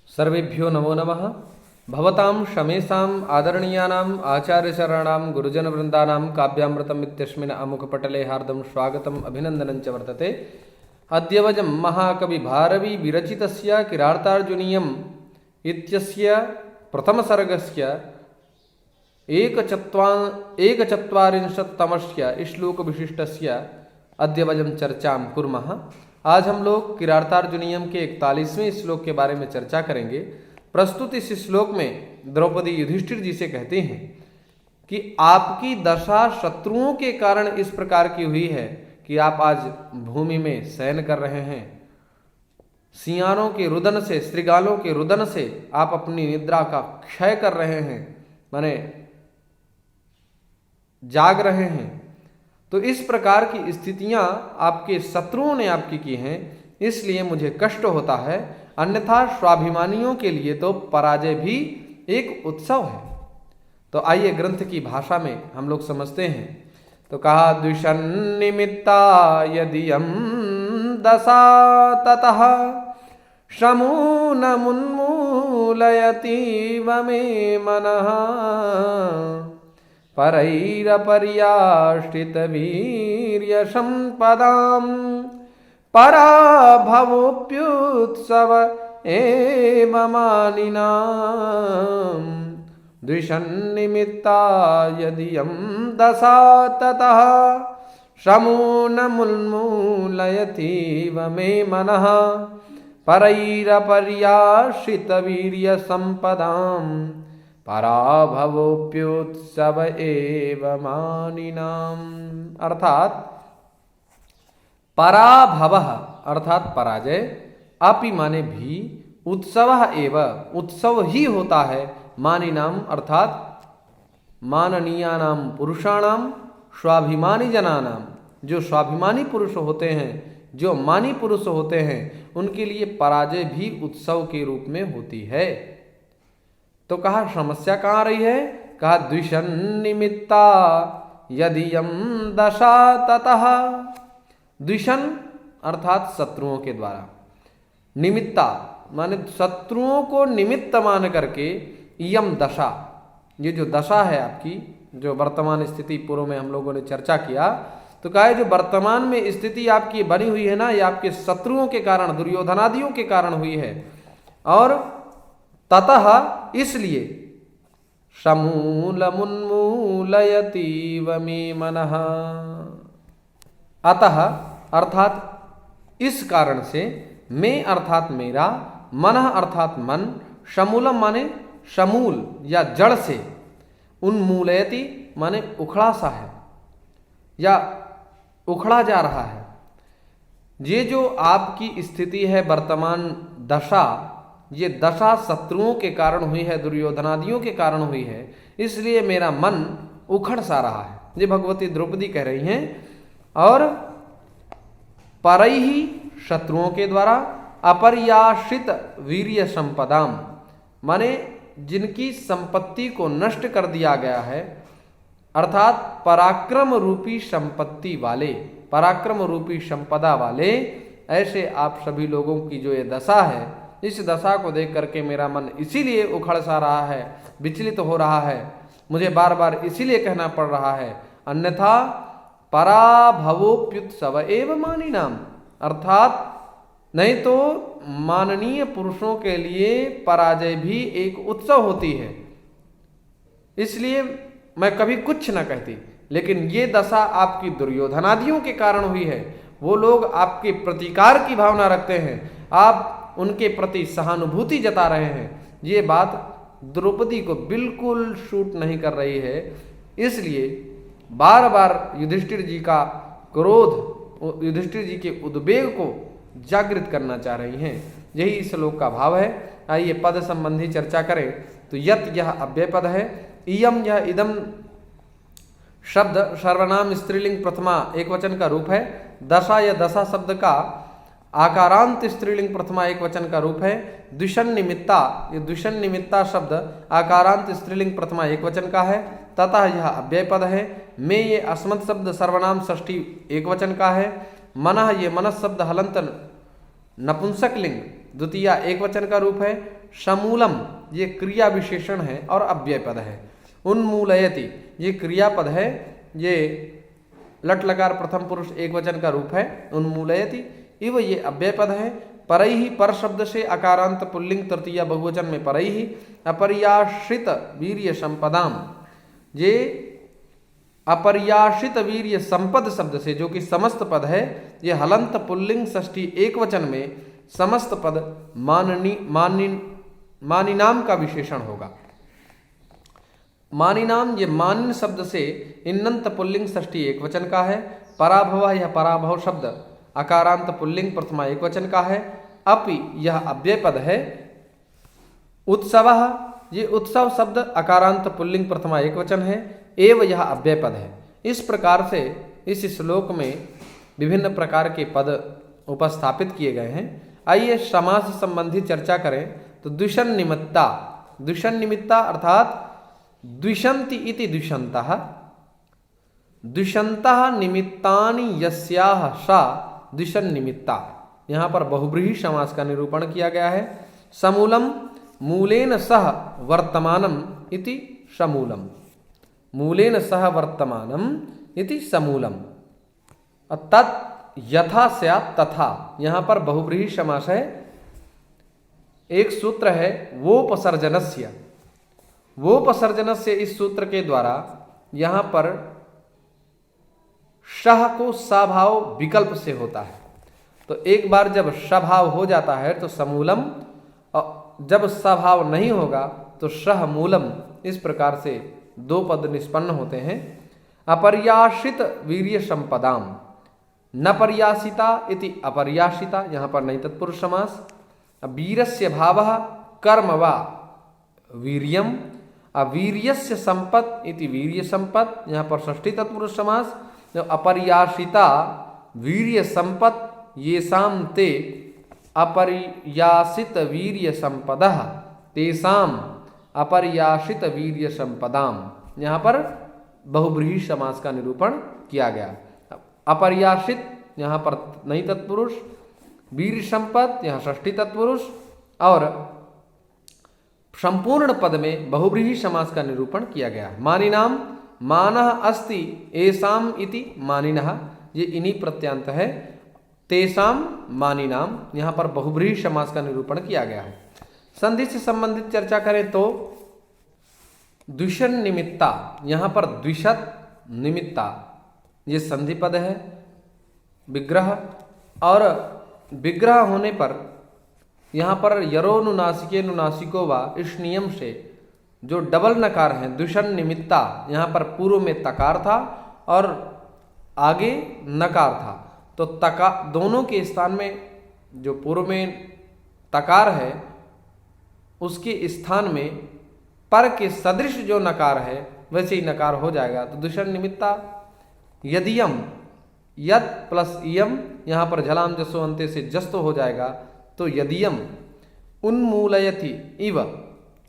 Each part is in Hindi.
सर्वेभ्यो नमो नमः। भवतां शमेषाम् आदरणीयानाम् आचार्यशरणां गुरुजनवृन्दानां काव्यामृतम् इत्यस्मिन् आमुखपटले हार्दं स्वागतम् अभिनन्दनं च वर्तते। अद्य वयं महाकविभारवी विरचितस्य किरातार्जुनीयम् इत्यस्य प्रथमसर्गस्य एकचत्वारिंशत्तमस्य श्लोकविशिष्टस्य अद्य वयं चर्चां कुर्मः। आज हम लोग किरातार्जुनीयम के 41वें श्लोक के बारे में चर्चा करेंगे। प्रस्तुत इस श्लोक में द्रौपदी युधिष्ठिर जी से कहते हैं कि आपकी दशा शत्रुओं के कारण इस प्रकार की हुई है कि आप आज भूमि में शयन कर रहे हैं। सियारों के रुदन से, श्रृगालों के रुदन से आप अपनी निद्रा का क्षय कर रहे हैं, माने जाग रहे हैं। तो इस प्रकार की स्थितियां आपके शत्रुओं ने आपकी की हैं, इसलिए मुझे कष्ट होता है। अन्यथा स्वाभिमानियों के लिए तो पराजय भी एक उत्सव है। तो आइए ग्रंथ की भाषा में हम लोग समझते हैं। तो कहा द्विषन्निमित्ता यदियं दशा ततः शमूनमुन्मूलयति वमे मनः परैरपर्याश्रितवीर्यसम्पदां पराभवोऽप्युत्सव एव मानिनां द्विषन्निमित्ता यदियं दशा ततः शमूनमुन्मूलयति वमे मनः परैरपर्याश्रितवीर्यसम्पदां पराभवोऽप्युत्सव एव मानिनाम। अर्थात पराभव अर्थात पराजय, अपि माने भी, उत्सव एव उत्सव ही होता है, मानिनाम अर्थात माननीयानाम पुरुषाणाम स्वाभिमानी जनानाम, जो स्वाभिमानी पुरुष होते हैं, जो मानी पुरुष होते हैं, उनके लिए पराजय भी उत्सव के रूप में होती है। तो कहा समस्या कहाँ रही है? कहा द्विषन्निमित्ता यदियं दशा ततः। द्विषन अर्थात शत्रुओं के द्वारा, निमित्ता माने शत्रुओं को निमित्त मान करके, यम दशा, ये जो दशा है आपकी, जो वर्तमान स्थिति पूर्व में हम लोगों ने चर्चा किया, तो कहा जो वर्तमान में स्थिति आपकी बनी हुई है ना, ये आपके शत्रुओं के कारण, दुर्योधनादियों के कारण हुई है। और ततः इसलिए शमूलमुन्मूलयति वमे मनः, अतः अर्थात इस कारण से, मैं अर्थात मेरा, मनः अर्थात मन, शमूलम माने शमूल या जड़ से, उन्मूलयति माने उखड़ा सा है या उखड़ा जा रहा है। ये जो आपकी स्थिति है वर्तमान दशा, ये दशा शत्रुओं के कारण हुई है, दुर्योधनादियों के कारण हुई है, इसलिए मेरा मन उखड़ सा रहा है। ये भगवती द्रौपदी कह रही हैं। और परैहि शत्रुओं के द्वारा, अपर्याश्रित वीर्य संपदाम माने जिनकी संपत्ति को नष्ट कर दिया गया है, अर्थात पराक्रम रूपी संपत्ति वाले, पराक्रम रूपी संपदा वाले, ऐसे आप सभी लोगों की जो ये दशा है, इस दशा को देख करके मेरा मन इसीलिए उखड़ सा रहा है, विचलित हो रहा है, मुझे बार बार इसीलिए कहना पड़ रहा है। अन्यथा पराभवोप्युत्सव एव मानिनाम, अर्थात नहीं तो माननीय पुरुषों के लिए पराजय भी एक उत्सव होती है। इसलिए मैं कभी कुछ न कहती, लेकिन ये दशा आपकी दुर्योधनादियों के कारण हुई है। वो लोग आपके प्रतिकार की भावना रखते हैं, आप उनके प्रति सहानुभूति जता रहे हैं। ये बात द्रौपदी को बिल्कुल शूट नहीं कर रही है, इसलिए बार बार युधिष्ठिर जी का क्रोध, युधिष्ठिर जी के उद्वेग को जागृत करना चाह रही हैं। यही इस श्लोक का भाव है। आइए पद संबंधी चर्चा करें। तो यत यह अव्यय पद है, इयम यह इदम शब्द सर्वनाम स्त्रीलिंग प्रथमा एक वचन का रूप है। दशा या दशा शब्द का आकारांत स्त्रीलिंग प्रथमा एक वचन का रूप है। द्विषण निमित्ता, ये द्विषण निमित्ता शब्द आकारांत स्त्रीलिंग प्रथमा एक वचन का है। ततः यह अव्यय पद है। में ये अस्मत् शब्द सर्वनाम षष्ठी एक वचन का है। मनः ये मनस शब्द हलंत नपुंसक लिंग द्वितीया एक वचन का रूप है। समूलम ये क्रिया विशेषण है और अव्यय पद है। उन्मूलयति ये क्रियापद है, ये लट लकार प्रथम पुरुष एक वचन का रूप है। उन्मूलयति इव ये अव्यय पद है। परैहि पर शब्द से अकारांत पुल्लिंग तृतीया बहुवचन में परैहि। अपर्याश्रित वीर्य संपदाम ये अपर्याश्रित वीर्य संपद शब्द से जो कि समस्त पद है, ये हलंत पुल्लिंग षष्ठी एक वचन में समस्त पद मानिनाम का विशेषण होगा। मानिनाम ये मानिन शब्द से इन्नंत पुल्लिंग षष्ठी एक वचन का है। पराभव यह पराभव शब्द अकारांत पुल्लिंग प्रथमा एक वचन का है। अपि यह अव्यय पद है। उत्सव ये उत्सव शब्द अकारांत पुल्लिंग प्रथमा एक वचन है। एव यह अव्यय पद है। इस प्रकार से इस श्लोक में विभिन्न प्रकार के पद उपस्थापित किए गए हैं। आइए समास संबंधी चर्चा करें तो द्विषण निमित्ता, द्विषण निमित्ता अर्थात द्विषन्ति इति द्विषन्तः, द्विषन्तः निमित्तानि यस्याः सा द्विषण निमित्ता। यहाँ पर बहुब्रीहि समास का निरूपण किया गया है। समूलम मूलेन सह वर्तमानम इति समूलम, मूलेन सह वर्तमानम इति समूलम। तत् यथा स्यात् तथा, यहाँ पर बहुब्रीहि समास है। एक सूत्र है वोपसर्जनस्य, वोपसर्जनस्य इस सूत्र के द्वारा यहाँ पर शह को सभाव विकल्प से होता है। तो एक बार जब सभाव हो जाता है तो समूलम, और जब सभाव नहीं होगा तो शह मूलम, इस प्रकार से दो पद निष्पन्न होते हैं। अपर्याश्रित वीर्य संपदाम, न पर्यासिता इति अपर्यासिता, यहाँ पर नहीं तत्पुरुष समास। वीरस्य भावः कर्म वा वीर्यम, अवीर्यस्य संपत् इति वीर्य संपत्, यहाँ पर षष्ठी तत्पुरुष समास। अपर्यासिता वीर्य संपत् येषां ते अपर्यासित वीर्य संपदः तेषां अपर्यासित वीर्य संपदाम, यहाँ पर बहुब्रीहि समास का निरूपण किया गया। अपर्यासित यहाँ पर नहीं तत्पुरुष, वीर संपद यहाँ षष्ठी तत्पुरुष, और संपूर्ण पद में बहुब्रीहि समास का निरूपण किया गया। मानिनाम मानः अस्ति एषाम इति मानिनः, ये इन्हीं प्रत्यांत है। तेषाम मानिनाम, यहाँ पर बहुब्रीहि समास का निरूपण किया गया है। संधि से संबंधित चर्चा करें तो द्विषण निमित्ता, यहाँ पर द्विषत निमित्ता ये संधि पद है। विग्रह, और विग्रह होने पर यहाँ पर यरो नुनासिके नुनासिको वा, इस नियम से जो डबल नकार है द्विषण निमित्ता, यहाँ पर पूर्व में तकार था और आगे नकार था, तो तका दोनों के स्थान में जो पूर्व में तकार है उसके स्थान में पर के सदृश जो नकार है वैसे ही नकार हो जाएगा। तो द्विषण निमित्ता यदियम, यद प्लस इयम, यहाँ पर झलाम जसो अंते से जस्त हो जाएगा, तो यदियम उन्मूलयति इव,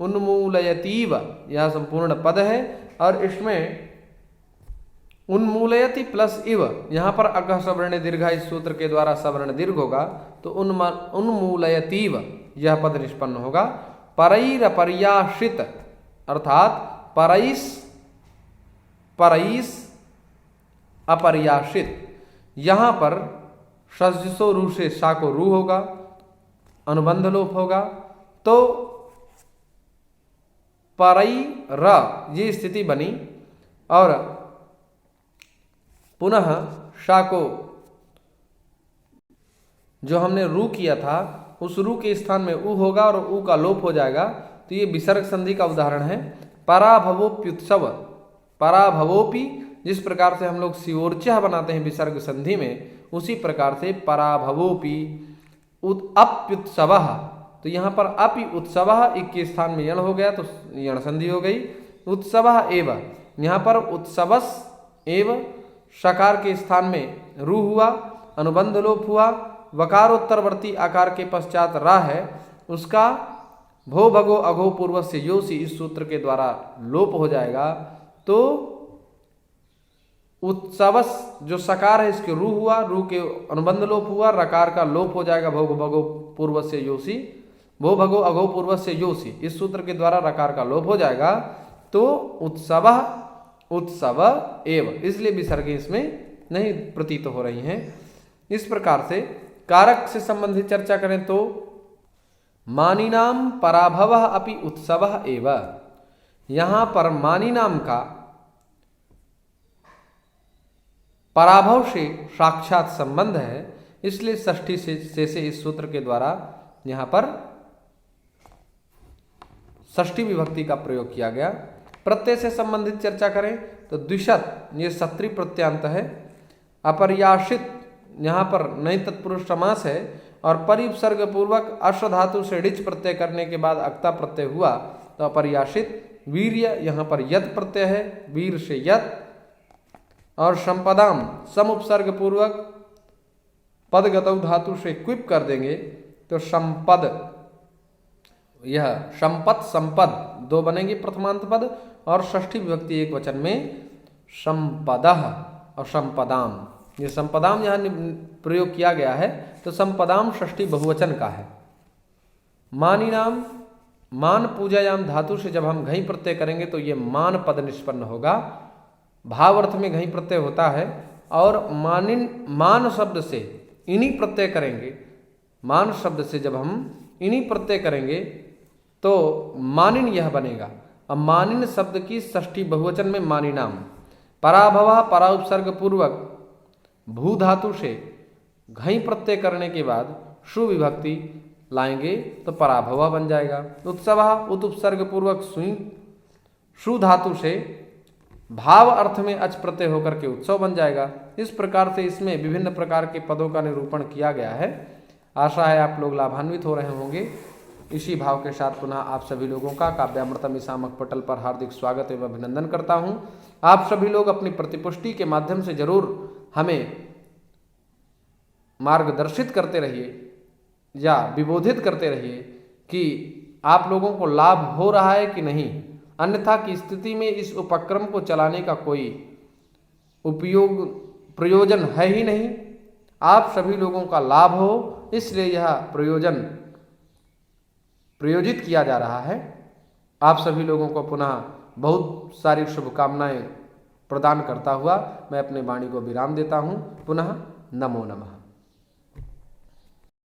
उन्मूलयतीव यह संपूर्ण पद है। और इसमें उन्मूलयति प्लस इव, यहाँ पर अगह सवर्ण दीर्घ इस सूत्र के द्वारा सवर्ण दीर्घ होगा तो उन्मूलयतीव यह पद निष्पन्न होगा। परैरपर्याश्रित अर्थात परैस, परैस अपर्याश्रित, यहाँ पर सजसो रू से सा को रू होगा, अनुबंध लोप होगा, तो परई र ये स्थिति बनी, और पुनः शा को जो हमने रू किया था उस रू के स्थान में उ होगा और उ का लोप हो जाएगा। तो ये विसर्ग संधि का उदाहरण है। पराभवोप्युत्सव, पराभवोपि जिस प्रकार से हम लोग सिओर्चह बनाते हैं विसर्ग संधि में, उसी प्रकार से पराभवोपि अप्युत्सवः, तो यहाँ पर अपि उत्सवः एक के स्थान में यण हो गया तो यण संधि हो गई। उत्सवः एव, यहाँ पर उत्सवस एव शकार के स्थान में रू हुआ, अनुबंध लोप हुआ। वकारोत्तरवर्ती आकार के पश्चात रा है, उसका भो भगो अघो पूर्व से योसी इस सूत्र के द्वारा लोप हो जाएगा। तो उत्सवस जो सकार है इसके रू हुआ, रू के अनुबंध लोप हुआ, रकार का लोप हो जाएगा भोग भगो पूर्वस्य योषि, भो भगो अघो पूर्वस्य योषि, इस सूत्र के द्वारा रकार का लोप हो जाएगा तो उत्सव उत्सव एव, इसलिए विसर्गें इसमें नहीं प्रतीत हो रही हैं। इस प्रकार से कारक से संबंधित चर्चा करें तो मानिनाम पराभवः अपि उत्सवः एव, यहां पर मानिनाम का पराभव से साक्षात संबंध है, इसलिए षष्ठी से इस सूत्र के द्वारा यहां पर षष्ठी विभक्ति का प्रयोग किया गया। प्रत्यय से संबंधित चर्चा करें तो द्विशत, ये सत्री प्रत्यांत है। अपरियाशित, यहाँ पर नई तत्पुरुष समास है और परिपसर्ग पूर्वक अश्व धातु से ऋच प्रत्यय करने के बाद अक्ता प्रत्यय हुआ तो अपरियाशित। वीर्य, यहाँ पर यत प्रत्यय है, वीर से यत। और संपदाम, सम उपसर्ग पूर्वक पदगतौ धातु से क्विप कर देंगे तो संपद, यह संपत संपद दो बनेंगे प्रथमांत पद, और षष्ठी विभक्ति एक वचन में संपदः और संपदाम। ये संपदाम यहाँ प्रयोग किया गया है तो संपदाम षष्ठी बहुवचन का है। मानिनाम, मान पूजायाम धातु से जब हम घई प्रत्यय करेंगे तो ये मान पद निष्पन्न होगा। भाव अर्थ में घई प्रत्यय होता है और मान शब्द से इन्हीं प्रत्यय करेंगे। मान शब्द से जब हम इन्हीं प्रत्यय करेंगे तो मानिन यह बनेगा। अब मानिन शब्द की षष्ठी बहुवचन में मानिनाम। पराभव, परा उपसर्ग पूर्वक भू धातु से घई प्रत्यय करने के बाद शु विभक्ति लाएंगे तो पराभव बन जाएगा। उत्सव, उत उपसर्ग पूर्वक शु धातु से भाव अर्थ में अच प्रत्यय होकर के उत्सव बन जाएगा। इस प्रकार से इसमें विभिन्न प्रकार के पदों का निरूपण किया गया है। आशा है आप लोग लाभान्वित हो रहे होंगे। इसी भाव के साथ पुनः आप सभी लोगों का काव्यामृतम ईसामक पटल पर हार्दिक स्वागत एवं अभिनंदन करता हूं। आप सभी लोग अपनी प्रतिपुष्टि के माध्यम से जरूर हमें मार्गदर्शित करते रहिए या विबोधित करते रहिए कि आप लोगों को लाभ हो रहा है कि नहीं, अन्यथा की स्थिति में इस उपक्रम को चलाने का कोई प्रयोजन है ही नहीं। आप सभी लोगों का लाभ हो, इसलिए यह प्रयोजन प्रयोजित किया जा रहा है। आप सभी लोगों को पुनः बहुत सारी शुभकामनाएं प्रदान करता हुआ मैं अपने वाणी को विराम देता हूं। पुनः नमो नमः।